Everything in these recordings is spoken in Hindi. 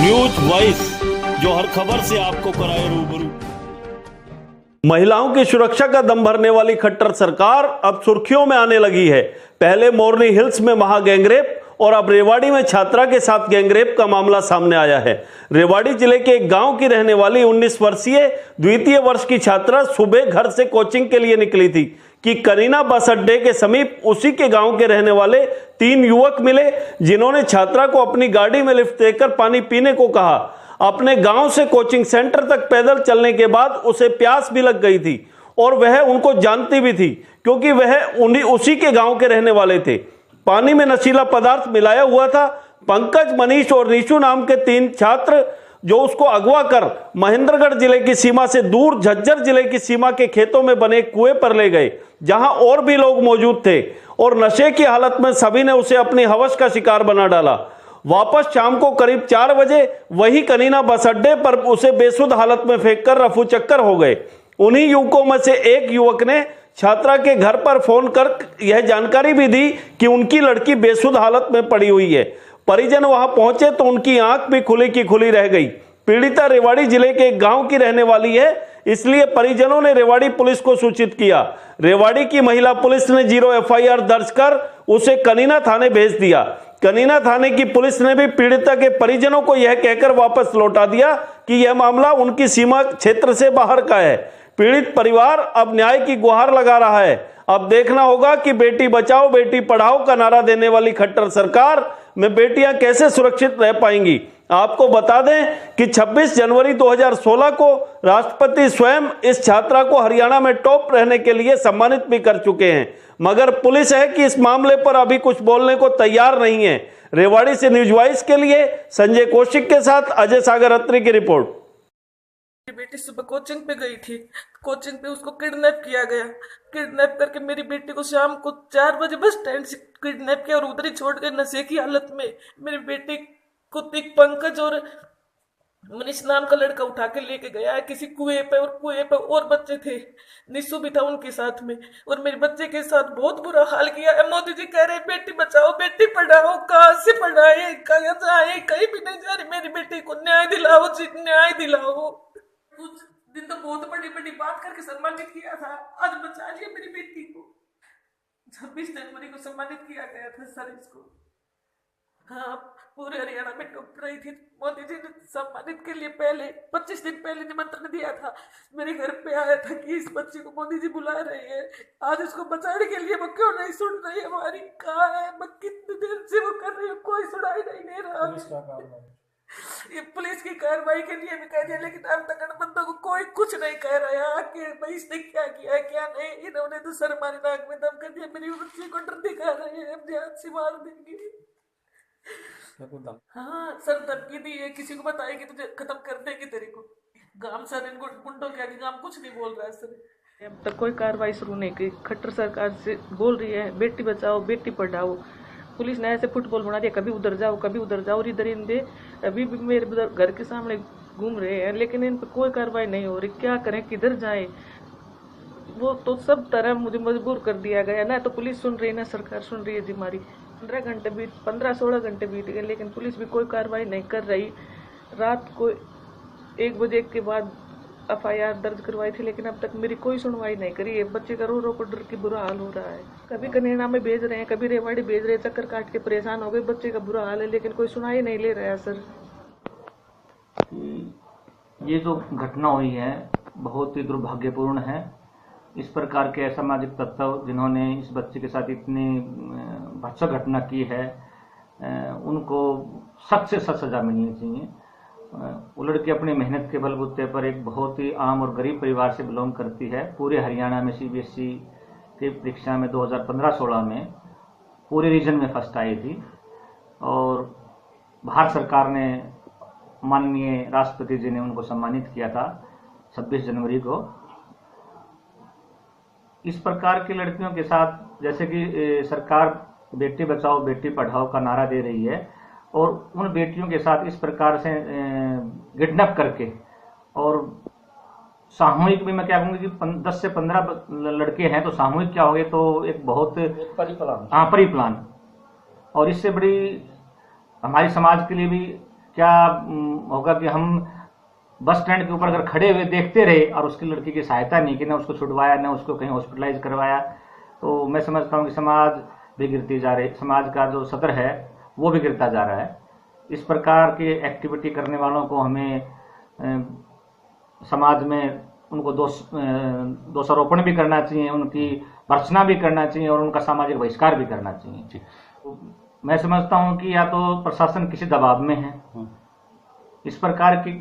न्यूज वॉइस, जो हर खबर से आपको कराए रूबरू। महिलाओं की सुरक्षा का दम भरने वाली खट्टर सरकार अब सुर्खियों में आने लगी है। पहले मोरनी हिल्स में महा गैंगरेप और अब रेवाड़ी में छात्रा के साथ गैंगरेप का मामला सामने आया है। रेवाड़ी जिले के एक गांव की रहने वाली 19 वर्षीय द्वितीय वर्ष की छात्रा सुबह घर से कोचिंग के लिए निकली थी कि करीना बस अड्डे के समीप उसी के गांव के रहने वाले 3 युवक मिले, जिन्होंने छात्रा को अपनी गाड़ी में लिफ्ट देकर पानी पीने को कहा। अपने गांव से कोचिंग सेंटर तक पैदल चलने के बाद उसे प्यास भी लग गई थी और वह उनको जानती भी थी, क्योंकि वह उसी के गांव के रहने वाले थे। पानी में नशीला पदार्थ मिलाया हुआ था। पंकज, मनीष और नीशू नाम के 3 छात्र जो उसको अगवा कर महेंद्रगढ़ जिले की सीमा से दूर झज्जर जिले की सीमा के खेतों में बने कुएं पर ले गए, जहां और भी लोग मौजूद थे, और नशे की हालत में सभी ने उसे अपनी हवस का शिकार बना डाला। वापस शाम को करीब 4 बजे वही करीना बस अड्डे पर उसे बेसुध हालत में फेंककर रफू चक्कर हो गए। उन्हीं युवकों में से एक युवक ने छात्रा के घर पर फोन कर यह जानकारी भी दी कि उनकी लड़की बेसुध हालत में पड़ी हुई है। परिजन वहां पहुंचे तो उनकी आंख भी खुली की खुली रह गई। पीड़िता रेवाड़ी जिले के एक गांव की रहने वाली है, इसलिए परिजनों ने रेवाड़ी पुलिस को सूचित किया। रेवाड़ी की महिला पुलिस ने 0 FIR दर्ज कर उसे कनीना थाने भेज दिया। कनीना थाने की पुलिस ने भी पीड़िता के परिजनों को यह कहकर वापस लौटा दिया कि यह मामला उनकी सीमा क्षेत्र से बाहर का है। पीड़ित परिवार अब न्याय की गुहार लगा रहा है। अब देखना होगा कि बेटी बचाओ बेटी पढ़ाओ का नारा देने वाली खट्टर सरकार में बेटियां कैसे सुरक्षित रह पाएंगी। आपको बता दें कि 26 जनवरी 2016 को राष्ट्रपति स्वयं इस छात्रा को हरियाणा में टॉप रहने के लिए सम्मानित भी कर चुके हैं, मगर पुलिस है कि इस मामले पर अभी कुछ बोलने को तैयार नहीं है। रेवाड़ी से न्यूज वॉइस के लिए संजय कौशिक के साथ अजय सागर अत्री की रिपोर्ट। बेटी सुबह कोचिंग पे गई थी, कोचिंग पे उसको किडनैप किया गया। किडनैप करके मेरी बेटी को शाम को 4 बजे बस स्टैंड से किडनैप किया और उधर ही छोड़ गए नशे की हालत में। मेरी बेटी को पंकज और मनीष नाम का लड़का उठा के लेके गया है किसी कुएं पे, और कुएं पे और बच्चे थे, निशु भी था उनके साथ में, और मेरे बच्चे के साथ बहुत बुरा हाल किया है। मोदी जी कह रहे बेटी बचाओ बेटी पढ़ाओ, कहाँ से पढ़ाए, कहाँ जाए, कहीं भी नहीं जा रही। मेरी बेटी को न्याय दिलाओ जी, न्याय दिलाओ। कुछ दिन तो बहुत बड़ी बड़ी बात करके सम्मानित किया था, आज बचा लिया मेरी बेटी को। 26 जनवरी को सम्मानित किया गया था सर इसको। हाँ, पूरे हरियाणा में टॉप रही थी। मोदी जी ने सम्मानित के लिए पहले 25 दिन पहले निमंत्रण दिया था, मेरे घर पे आया था कि इस बच्ची को मोदी जी बुला रहे हैं। आज उसको बचाने के लिए वो क्यों नहीं सुन रही हमारी? कहाँ है? मैं कितने देर से वो कर रही हूँ, कोई सुनाई नहीं दे रहा। ये पुलिस की कार्रवाई के लिए भी कह दिया, लेकिन अब तक बंदों को कोई कुछ नहीं कह रहा है कि भाई इसने क्या किया है क्या नहीं। इन्होंने तो सर हमारी नाक में दम कर दिया। मेरी बच्ची को डर दिखा रहे हैं, अपने हाथ से मार देंगे। हाँ सर, धमकी दी है, किसी को बताएगी तुझे खत्म कर देंगे तेरे को। गांव सर इनको गुंडों के आगे गांव कुछ नहीं बोल रहा है सर। अब तक कोई कार्रवाई शुरू नहीं की। खट्टर सरकार से बोल रही है बेटी बचाओ बेटी पढ़ाओ। पुलिस ने ऐसे फुटबॉल बना दिया, कभी उधर जाओ कभी उधर जाओ, और इधर इनके अभी भी मेरे घर के सामने घूम रहे हैं, लेकिन इन पर कोई कार्रवाई नहीं हो रही। क्या करें, किधर जाएं? वो तो सब तरह मुझे मजबूर कर दिया गया। ना तो पुलिस सुन रही है ना सरकार सुन रही है जी हमारी। 15-16 घंटे बीत गए, लेकिन पुलिस भी कोई कार्रवाई नहीं कर रही। रात को 1 बजे के बाद FIR दर्ज करवाई थी, लेकिन अब तक मेरी कोई सुनवाई नहीं करी है। बच्चे का रो रो कर डर के बुरा हाल हो रहा है। कभी कनेड़ा में भेज रहे हैं, कभी रेवाड़ी भेज रहे हैं, चक्कर काट के परेशान हो गए। बच्चे का बुरा हाल है, लेकिन कोई सुनाई नहीं ले रहा है सर। ये जो घटना हुई है बहुत ही दुर्भाग्यपूर्ण है। इस प्रकार के असामाजिक तत्व जिन्होंने इस बच्चे के साथ इतनी भयानक घटना की है, उनको सख्त से सख्त सजा मिलनी चाहिए। वो लड़की अपनी मेहनत के बलबूते पर एक बहुत ही आम और गरीब परिवार से बिलोंग करती है। पूरे हरियाणा में CBSE की परीक्षा में 2015-16 में पूरे रीजन में फर्स्ट आई थी, और भारत सरकार ने माननीय राष्ट्रपति जी ने उनको सम्मानित किया था 26 जनवरी को। इस प्रकार की लड़कियों के साथ जैसे कि सरकार बेटी बचाओ बेटी पढ़ाओ का नारा दे रही है, और उन बेटियों के साथ इस प्रकार से किडनैप करके, और सामूहिक भी मैं क्या कहूँगी कि 10 से 15 लड़के हैं, तो सामूहिक क्या हो गए तो एक बहुत परिप्लान। और इससे बड़ी हमारी समाज के लिए भी क्या होगा कि हम बस स्टैंड के ऊपर अगर खड़े हुए देखते रहे और उसकी लड़की की सहायता नहीं की, ना उसको छुड़वाया, ना उसको कहीं हॉस्पिटलाइज करवाया, तो मैं समझता हूँ कि समाज भी गिरती जा रही, समाज का जो सतर है वो भी गिरता जा रहा है। इस प्रकार की एक्टिविटी करने वालों को हमें समाज में उनको दोषारोपण भी करना चाहिए, उनकी भर्त्सना भी करना चाहिए और उनका सामाजिक बहिष्कार भी करना चाहिए। तो मैं समझता हूं कि या तो प्रशासन किसी दबाव में है, इस प्रकार की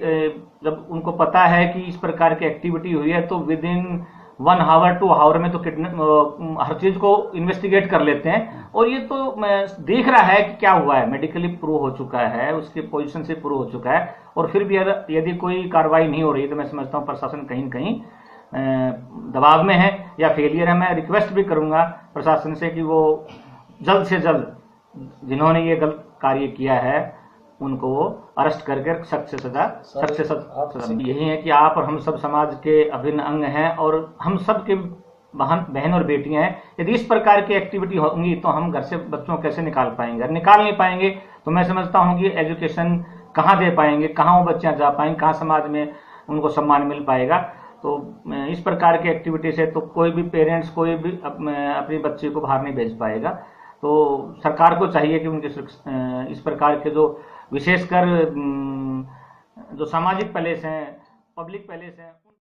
जब उनको पता है कि इस प्रकार की एक्टिविटी हुई है तो विद इन 1 आवर 2 आवर में तो हर चीज को इन्वेस्टिगेट कर लेते हैं, और ये तो मैं देख रहा है कि क्या हुआ है, मेडिकली प्रूव हो चुका है, उसकी पोजीशन से प्रूव हो चुका है, और फिर भी यदि कोई कार्रवाई नहीं हो रही तो मैं समझता हूँ प्रशासन कहीं न कहीं दबाव में है या फेलियर है। मैं रिक्वेस्ट भी करूंगा प्रशासन से कि वो जल्द से जल्द जिन्होंने ये गलत कार्य किया है उनको अरेस्ट करके सख्त से सजा। यही है कि आप और हम सब समाज के अभिन्न अंग हैं और हम सब के बहन और बेटियां हैं। यदि इस प्रकार की एक्टिविटी होंगी तो हम घर से बच्चों कैसे निकाल पाएंगे? अगर निकाल नहीं पाएंगे तो मैं समझता हूं कि एजुकेशन कहाँ दे पाएंगे, कहाँ वो बच्चियां जा पाएंगे, कहाँ समाज में उनको सम्मान मिल पाएगा। तो इस प्रकार की एक्टिविटी से तो कोई भी पेरेंट्स कोई भी अपनी बच्ची को बाहर नहीं भेज पाएगा। तो सरकार को चाहिए कि उनके इस प्रकार के जो विशेषकर जो सामाजिक पैलेस हैं, पब्लिक पैलेस हैं,